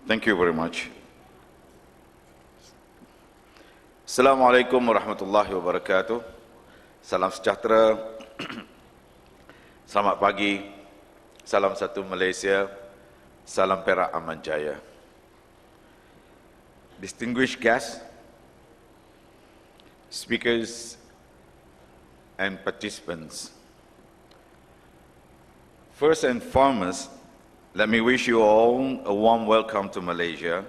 Thank you very much. Assalamualaikum warahmatullahi wabarakatuh. Salam sejahtera. Selamat pagi. Salam satu Malaysia. Salam Perak Aman Jaya. Distinguished guests, speakers, and participants. First and foremost, let me wish you all a warm welcome to Malaysia,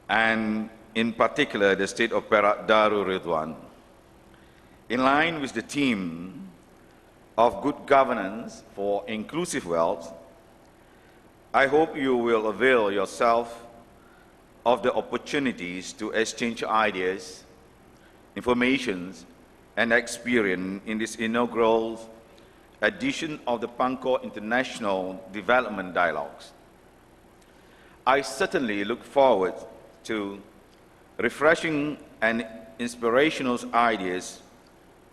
and in particular the state of Perak Darul Ridwan. In line with the theme of good governance for inclusive wealth, I hope you will avail yourself of the opportunities to exchange ideas, information, and experience in this inaugural edition of the Pangkor International Development Dialogues. I certainly look forward to refreshing and inspirational ideas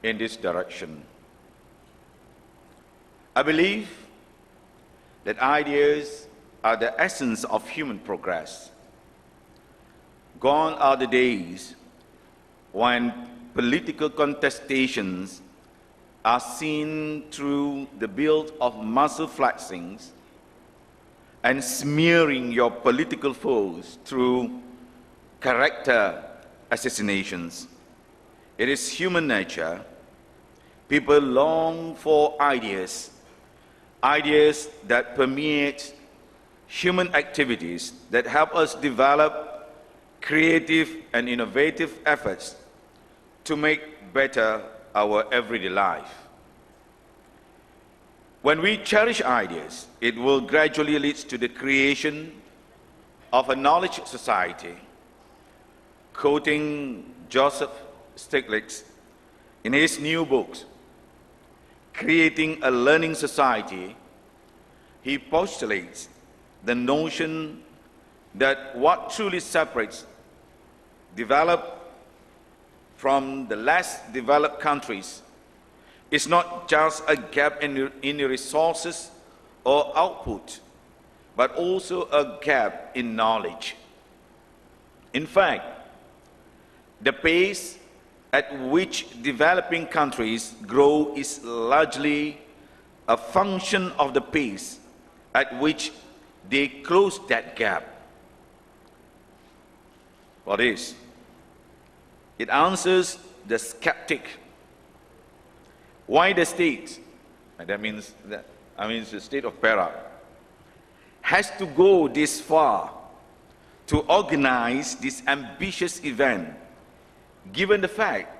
in this direction. I believe that ideas are the essence of human progress. Gone are the days when political contestations are seen through the build of muscle flexings and smearing your political foes through character assassinations. It is human nature. People long for ideas, ideas that permeate human activities that help us develop creative and innovative efforts to make better our everyday life. When we cherish ideas, it will gradually lead to the creation of a knowledge society. Quoting Joseph Stiglitz in his new books, Creating a Learning Society, he postulates the notion that what truly separates developed from the less developed countries is not just a gap in the resources or output, but also a gap in knowledge. In fact, the pace at which developing countries grow is largely a function of the pace at which they close that gap. What is? It answers the skeptic. Why the state, and that means the state of Perak, has to go this far to organize this ambitious event, given the fact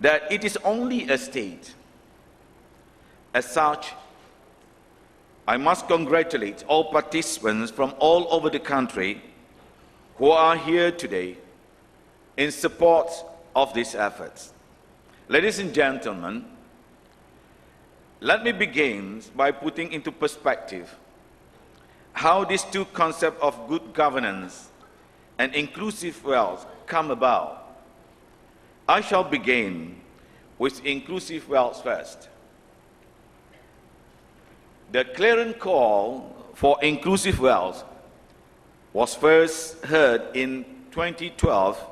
that it is only a state. As such, I must congratulate all participants from all over the country who are here today in support of these efforts. Ladies and gentlemen, let me begin by putting into perspective how these two concepts of good governance and inclusive wealth come about. I shall begin with inclusive wealth first. The clarion call for inclusive wealth was first heard in 2012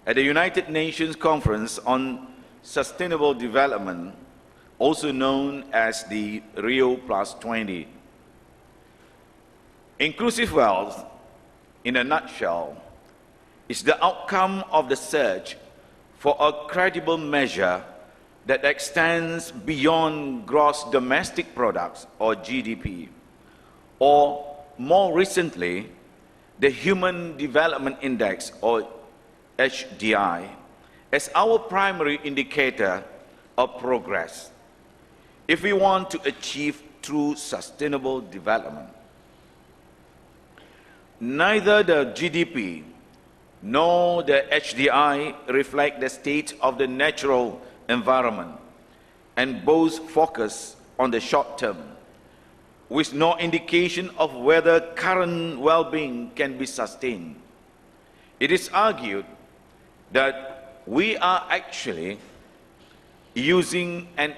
at the United Nations Conference on Sustainable Development, also known as the Rio +20. Inclusive wealth, in a nutshell, is the outcome of the search for a credible measure that extends beyond gross domestic products, or GDP, or more recently, the Human Development Index, or HDI, as our primary indicator of progress if we want to achieve true sustainable development. Neither the GDP nor the HDI reflect the state of the natural environment, and both focus on the short term, with no indication of whether current well-being can be sustained. It is argued that we are actually using an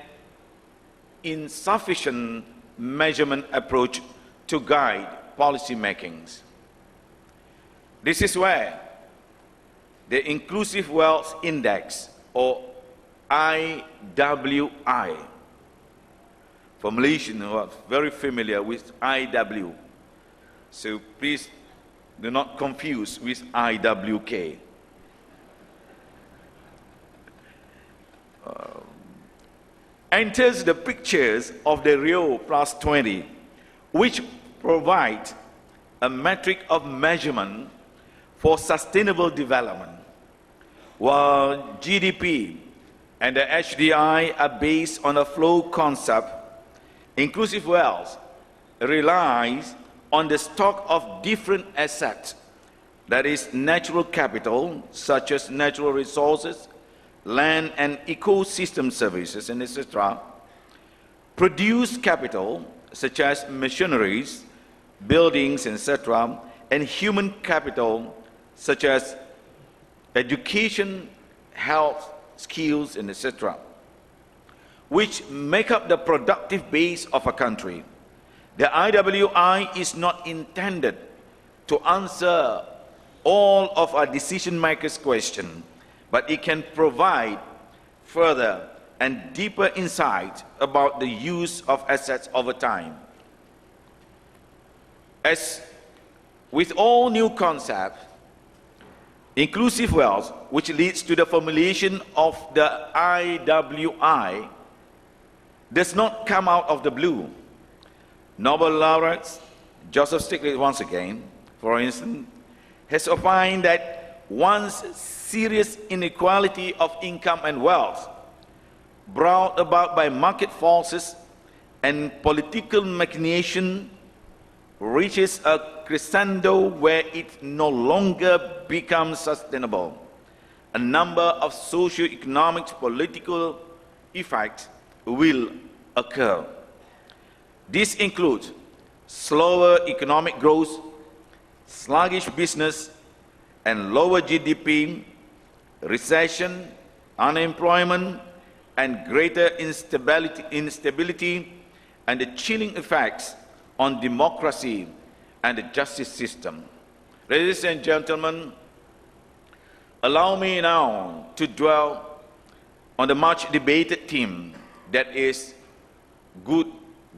insufficient measurement approach to guide policy makings. This is where the Inclusive Wealth Index, or IWI, for Malaysians who are very familiar with IW, so please do not confuse with IWK. Enters the pictures of the Rio Plus 20, which provide a metric of measurement for sustainable development, while GDP and the HDI are based on a flow concept. Inclusive wealth relies on the stock of different assets, that is natural capital, such as natural resources, land and ecosystem services, and etc., produced capital, such as machineries, buildings, etc., and human capital, such as education, health, skills, and etc., which make up the productive base of a country. The IWI is not intended to answer all of our decision makers' questions, but it can provide further and deeper insight about the use of assets over time. As with all new concepts, inclusive wealth, which leads to the formulation of the IWI, does not come out of the blue. Nobel laureate Joseph Stiglitz, once again, for instance, has opined that once serious inequality of income and wealth, brought about by market forces and political machination, reaches a crescendo where it no longer becomes sustainable, a number of socio-economic political effects will occur. This includes slower economic growth, sluggish business, and lower GDP, recession, unemployment, and greater instability, and the chilling effects on democracy and the justice system. Ladies and gentlemen, allow me now to dwell on the much debated theme that is good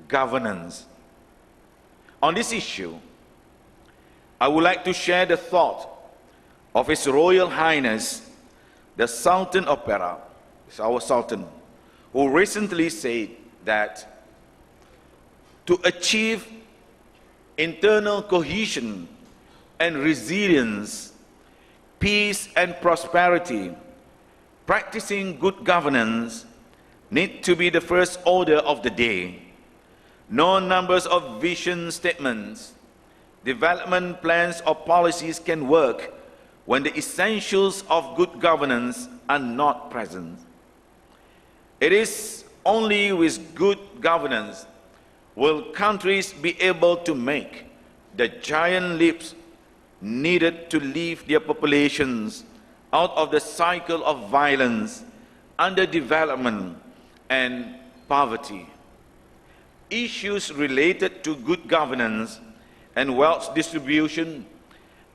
governance. On this issue, I would like to share the thought of His Royal Highness, the Sultan of Perak, our Sultan, who recently said that to achieve internal cohesion and resilience, peace and prosperity, practicing good governance need to be the first order of the day. No numbers of vision statements, development plans or policies can work when the essentials of good governance are not present. It is only with good governance will countries be able to make the giant leaps needed to lift their populations out of the cycle of violence, underdevelopment, and poverty. Issues related to good governance and wealth distribution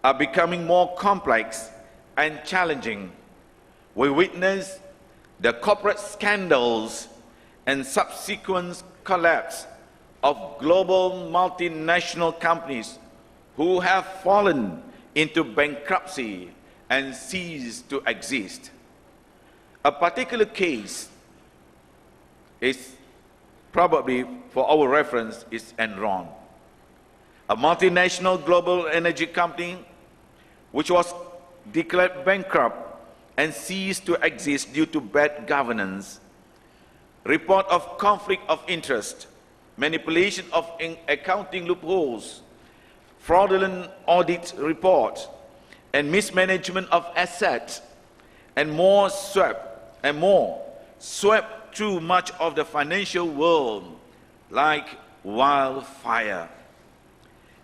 are becoming more complex and challenging. We witness the corporate scandals and subsequent collapse of global multinational companies who have fallen into bankruptcy and ceased to exist. A particular case is probably, for our reference, is Enron, a multinational global energy company which was declared bankrupt and ceased to exist due to bad governance, report of conflict of interest, manipulation of accounting loopholes, fraudulent audit report, and mismanagement of assets, and more swept through much of the financial world like wildfire.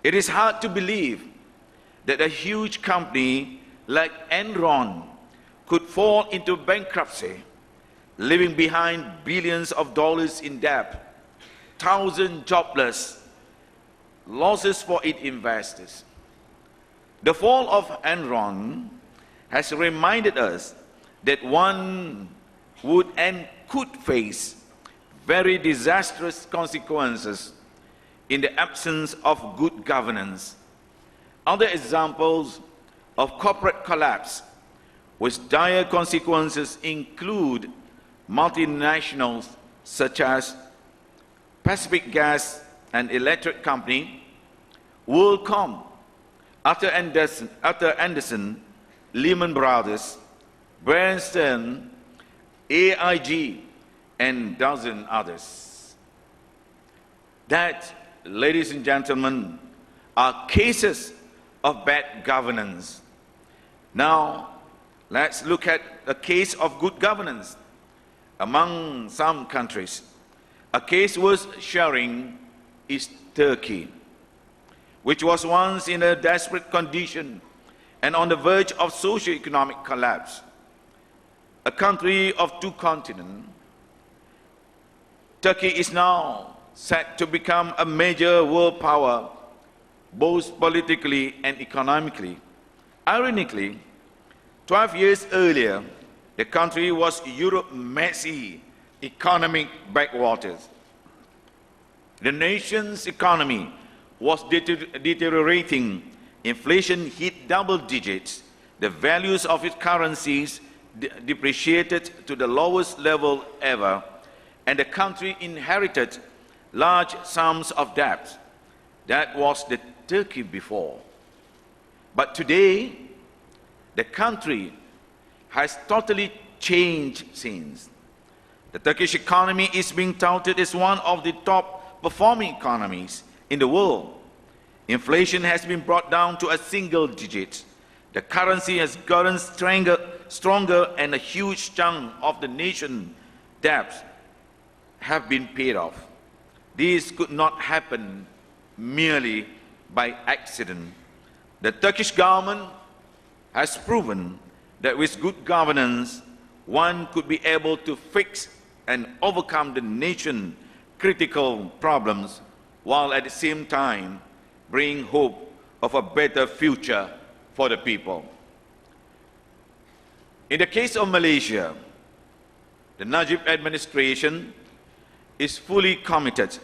It is hard to believe that a huge company like Enron could fall into bankruptcy, leaving behind billions of dollars in debt, thousands jobless, losses for its investors. The fall of Enron has reminded us that one would and could face very disastrous consequences in the absence of good governance. Other examples of corporate collapse with dire consequences include multinationals such as Pacific Gas and Electric Company, WorldCom, Arthur Andersen, Lehman Brothers, Bear Stearns, AIG, and dozen others. That, ladies and gentlemen, are cases of bad governance. Now, let's look at a case of good governance. Among some countries, a case worth sharing is Turkey, which was once in a desperate condition and on the verge of socio-economic collapse. A country of two continents, Turkey is now set to become a major world power, both politically and economically. Ironically, 12 years earlier, the country was Europe's messy economic backwaters. The nation's economy was deteriorating. Inflation hit double digits. The values of its currencies depreciated to the lowest level ever, and the country inherited large sums of debt. That was the Turkey before. But today, the country has totally changed since. The Turkish economy is being touted as one of the top performing economies in the world. Inflation has been brought down to a single digit. The currency has gotten stronger, and a huge chunk of the nation's debts have been paid off. This could not happen merely by accident. The Turkish government has proven that with good governance, one could be able to fix and overcome the nation's critical problems, while at the same time bring hope of a better future for the people. In the case of Malaysia, the Najib administration is fully committed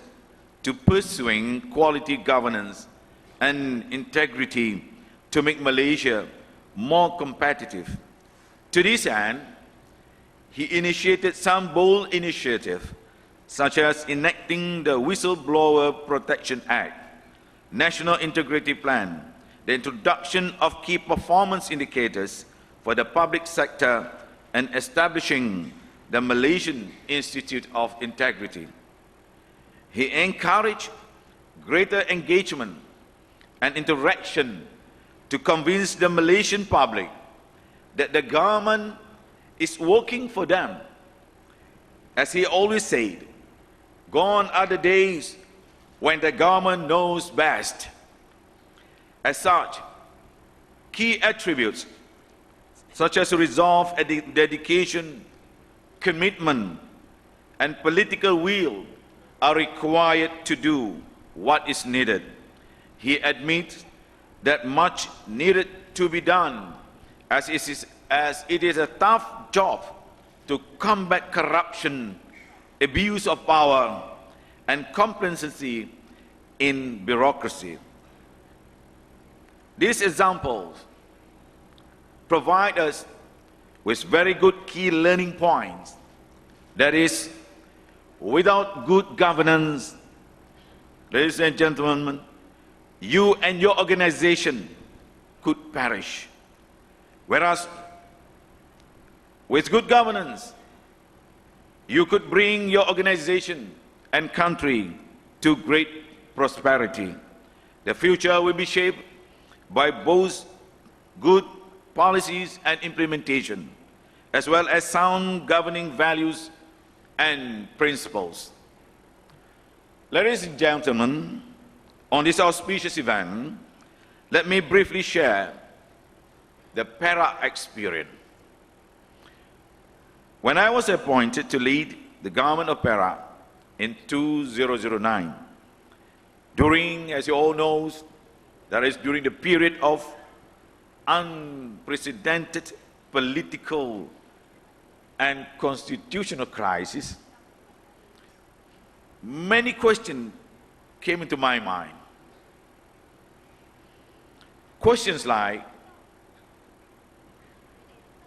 to pursuing quality governance and integrity to make Malaysia more competitive. To this end, he initiated some bold initiatives, such as enacting the Whistleblower Protection Act, National Integrity Plan, the introduction of key performance indicators for the public sector, and establishing the Malaysian Institute of Integrity. He encouraged greater engagement and interaction to convince the Malaysian public that the government is working for them. As he always said, gone are the days when the government knows best. As such, key attributes such as resolve, dedication, commitment, and political will are required to do what is needed. He admits that much needed to be done, as it is a tough job to combat corruption, abuse of power, and complacency in bureaucracy. These examples provide us with very good key learning points. That is, without good governance, ladies and gentlemen, you and your organization could perish. Whereas, with good governance, you could bring your organization and country to great prosperity. The future will be shaped by both good policies and implementation, as well as sound governing values and principles. Ladies and gentlemen, on this auspicious event, let me briefly share the Perak experience. When I was appointed to lead the government of Perak in 2009, during, as you all know, that is during the period of unprecedented political and constitutional crisis, many questions came into my mind. Questions like,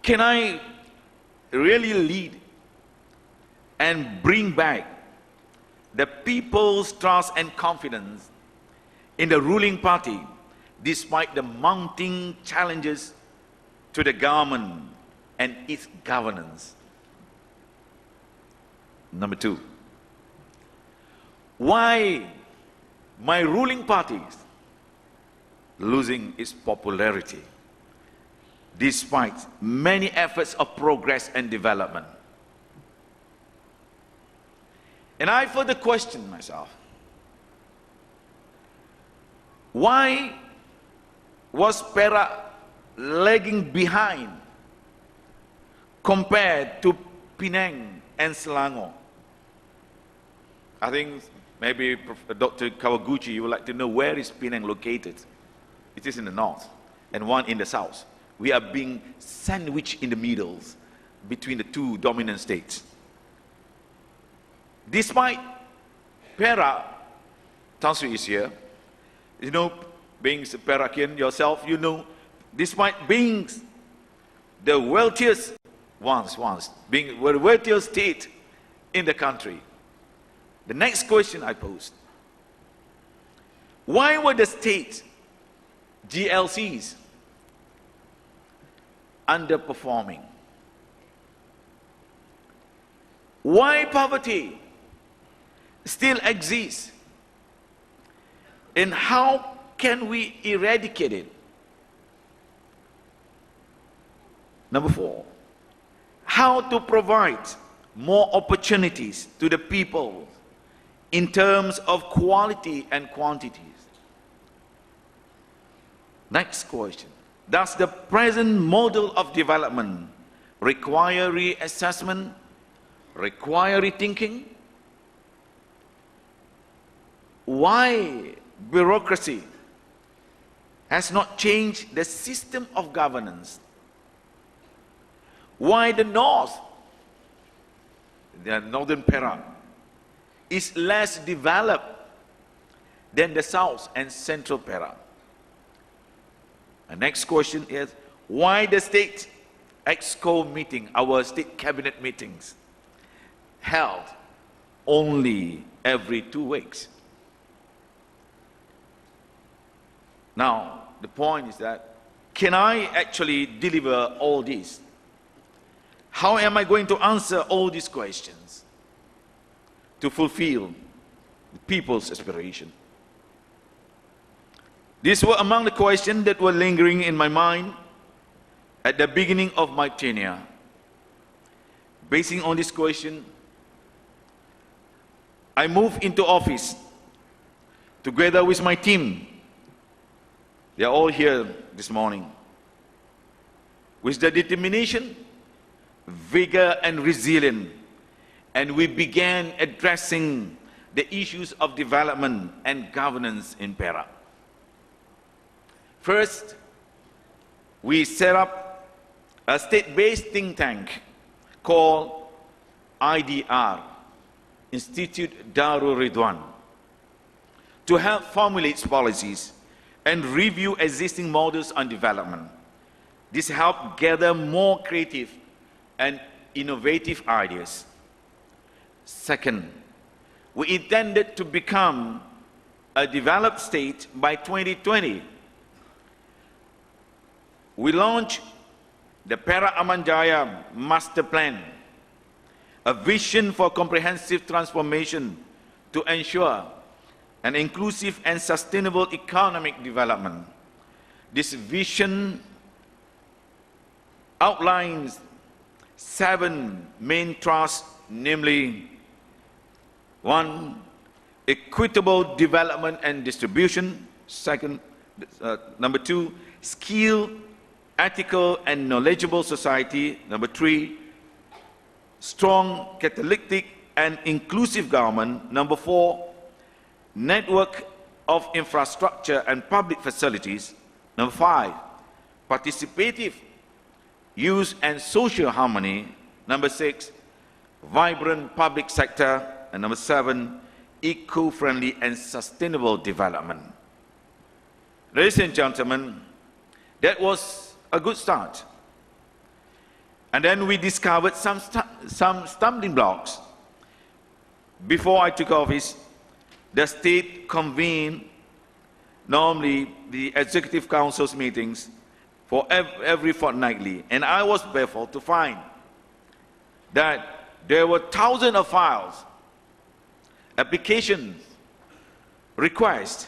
can I really lead and bring back the people's trust and confidence in the ruling party despite the mounting challenges to the government and its governance? Number two, why my ruling party is losing its popularity despite many efforts of progress and development? And I further question myself, why was Perak lagging behind compared to Penang and Selangor? I think maybe Dr. Kawaguchi, you would like to know, where is Penang located? It is in the north and one in the south. We are being sandwiched in the middle between the two dominant states. Despite Perak, Tan Sri is here, you know, being a Perakian yourself, you know, despite being the wealthiest being the wealthiest state in the country, the next question I posed, why were the state GLCs underperforming? Why poverty still exists? And how can we eradicate it? Number four, how to provide more opportunities to the people in terms of quality and quantities. Next question, does the present model of development require reassessment, require rethinking? Why bureaucracy has not changed the system of governance? Why the north, the northern Perak, is less developed than the south and central Perak? The next question is, why the state EXCO meeting, our state cabinet meetings, held only every 2 weeks? Now, the point is that, can I actually deliver all this? How am I going to answer all these questions to fulfill the people's aspiration? These were among the questions that were lingering in my mind at the beginning of my tenure. Basing on this question, I moved into office together with my team. They are all here this morning, with the determination, vigor and resilience, and we began addressing the issues of development and governance in Perak. First, we set up a state-based think tank called IDR, Institute Darul Ridwan, to help formulate policies and review existing models on development. This helped gather more creative and innovative ideas. Second, we intended to become a developed state by 2020. We launched the Perak Aman Jaya Master Plan, a vision for comprehensive transformation to ensure an inclusive and sustainable economic development. This vision outlines 7 main thrusts, namely 1, equitable development and distribution. Number 2, skilled, ethical and knowledgeable society. Number 3, strong, catalytic and inclusive government. Number 4, network of infrastructure and public facilities. Number 5, participative use and social harmony. Number 6, vibrant public sector. And number 7, eco-friendly and sustainable development. Ladies and gentlemen, that was a good start. And then we discovered some stumbling blocks. Before I took office, the state convened normally the Executive Council's meetings for every fortnightly. And I was baffled to find that there were thousands of files, applications, requests,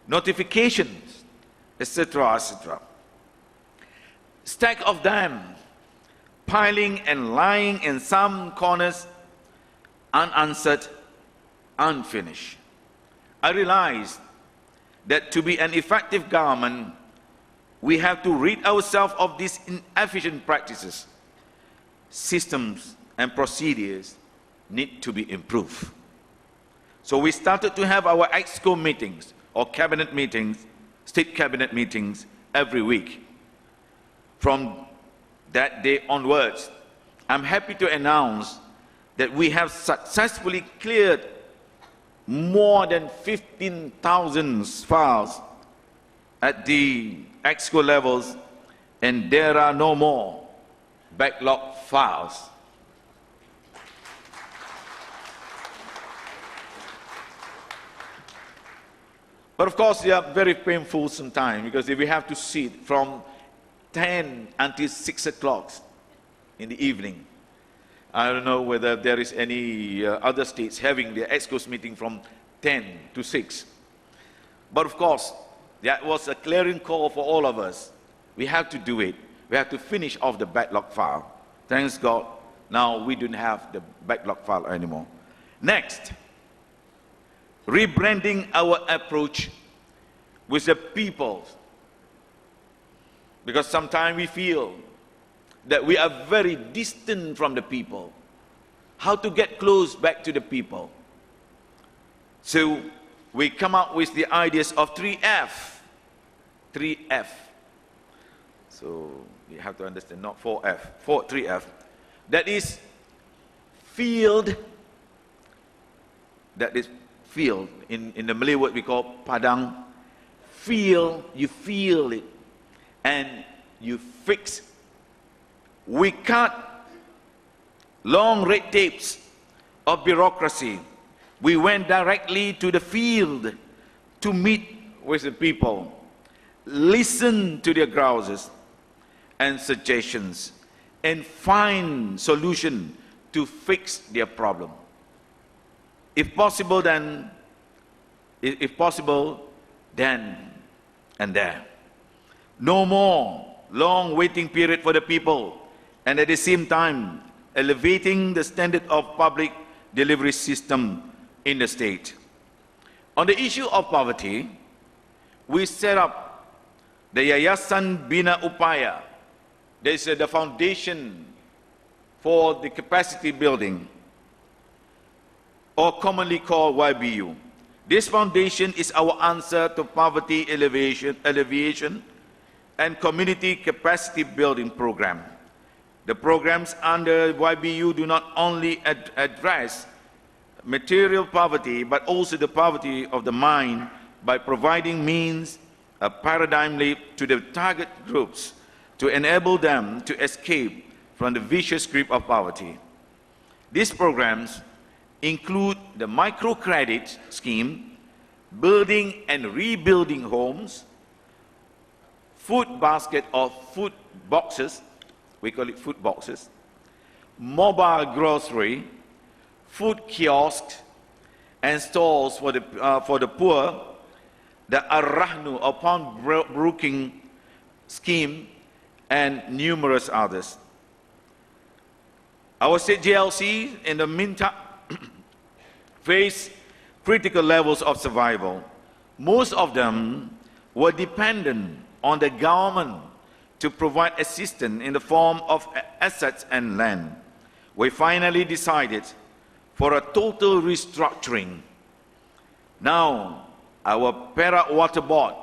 notifications, etc., etc. Stack of them piling and lying in some corners, unanswered, unfinished. I realized that to be an effective government, we have to rid ourselves of these inefficient practices. Systems and procedures need to be improved. So we started to have our EXCO meetings or cabinet meetings, state cabinet meetings every week. From that day onwards, I'm happy to announce that we have successfully cleared more than 15,000 files at the EXCO levels, and there are no more backlog files. But of course, they are very painful sometimes, because if we have to sit from 10 until 6 o'clock in the evening. I don't know whether there is any other states having their EXCO's meeting from 10 to 6. But of course, that was a clarion call for all of us. We have to do it. We have to finish off the backlog file. Thanks God, now we don't have the backlog file anymore. Next, rebranding our approach with the people. Because sometimes we feel that we are very distant from the people. How to get close back to the people? So we come up with the ideas of 3F. 3F. So you have to understand, not 4F, 3F. That is field. That is field. In the Malay word we call padang. Feel, you feel it. And you fix. We cut long red tapes of bureaucracy. We went directly to the field to meet with the people, listen to their grouses and suggestions, and find solution to fix their problem. If possible, then and there. No more long waiting period for the people, and at the same time elevating the standard of public delivery system in the state. On the issue of poverty, we set up the Yayasan Bina Upaya. There is the foundation for the capacity building, or commonly called YBU. This foundation is our answer to poverty alleviation and community capacity building program. The programs under YBU do not only address material poverty, but also the poverty of the mind by providing means, a paradigm leap to the target groups to enable them to escape from the vicious grip of poverty. These programs include the microcredit scheme, building and rebuilding homes, food basket or food boxes, we call it food boxes, mobile grocery, food kiosks, and stalls for the poor, the Arrahnu or pawnbroking scheme, and numerous others. Our state JLC in the meantime face critical levels of survival. Most of them were dependent on the government to provide assistance in the form of assets and land. We finally decided for a total restructuring. Now, our Perak Water Board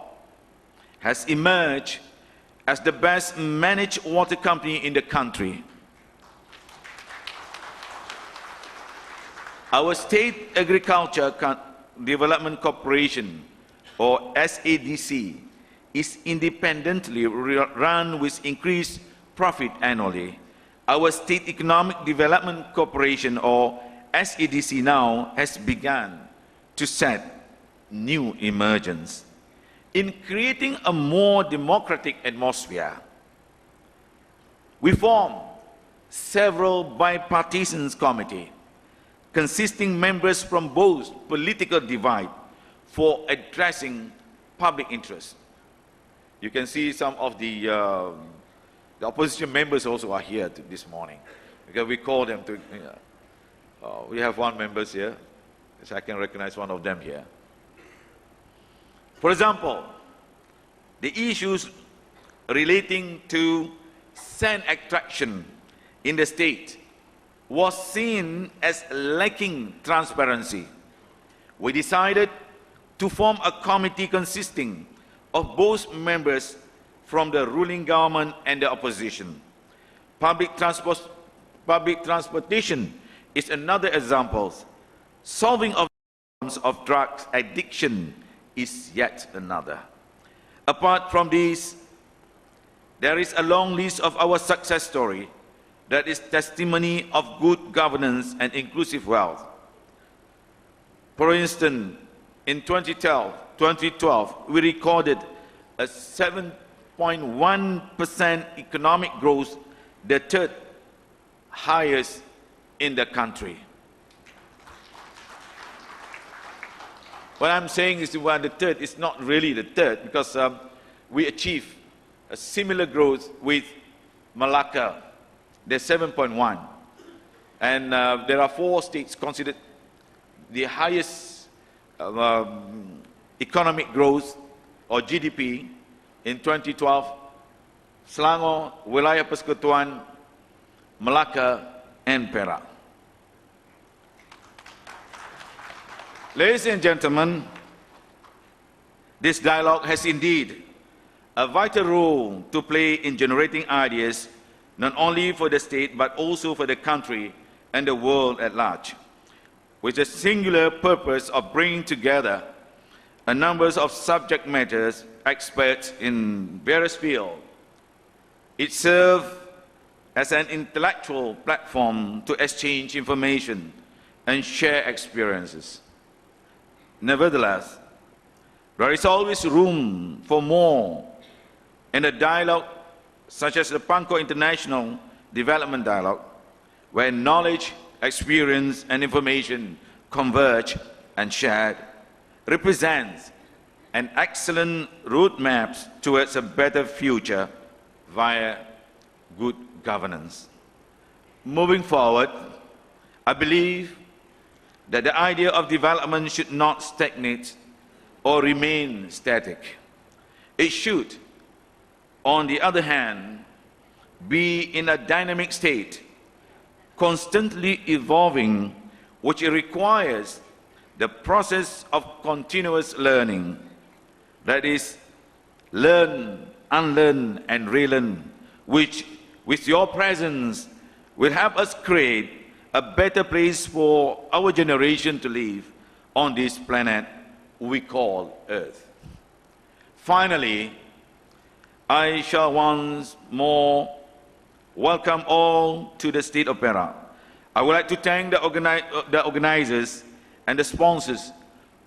has emerged as the best managed water company in the country. Our State Agriculture Development Corporation, or SADC, is independently run with increased profit annually. Our State Economic Development Corporation, or SADC, now has begun to set new emergence. In creating a more democratic atmosphere, we formed several bipartisan committees consisting members from both political divide for addressing public interest. You can see some of the opposition members also are here this morning, because we call them to, we have one member here, so I can recognize one of them here. For example, the issues relating to sand extraction in the state was seen as lacking transparency. We decided to form a committee consisting of both members from the ruling government and the opposition. Public transportation is another example. Solving of problems of drug addiction is yet another. Apart from these, there is a long list of our success story that is testimony of good governance and inclusive wealth. For instance, in 2012, we recorded a 7.1% economic growth, the third highest in the country. What I'm saying is well, the third is not really the third, because we achieved a similar growth with Malacca, they're 7.1. And there are 4 states considered the highest economic growth or GDP in 2012: Selangor, Wilayah Persekutuan, Malacca, and Perak. Ladies and gentlemen, this dialogue has indeed a vital role to play in generating ideas not only for the state but also for the country and the world at large, with the singular purpose of bringing together a number of subject matters experts in various fields. It serves as an intellectual platform to exchange information and share experiences. Nevertheless, there is always room for more in a dialogue such as the Pangkor International Development Dialogue, where knowledge, experience, and information converge and shared, represents an excellent roadmap towards a better future via good governance. Moving forward, I believe that the idea of development should not stagnate or remain static. It should, on the other hand, be in a dynamic state, constantly evolving, which requires the process of continuous learning. That is, learn, unlearn, and relearn, which, with your presence, will help us create a better place for our generation to live on this planet we call Earth. Finally, I shall once more welcome all to the State Opera. I would like to thank the organizers and the sponsors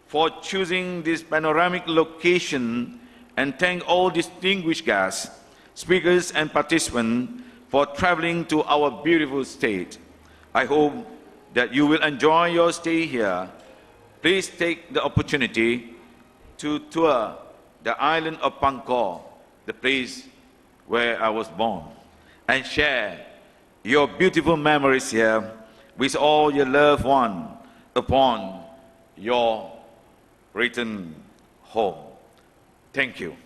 for choosing this panoramic location, and thank all distinguished guests, speakers, and participants for traveling to our beautiful state. I hope that you will enjoy your stay here. Please take the opportunity to tour the island of Pangkor, the place where I was born, and share your beautiful memories here with all your loved ones upon your return home. Thank you.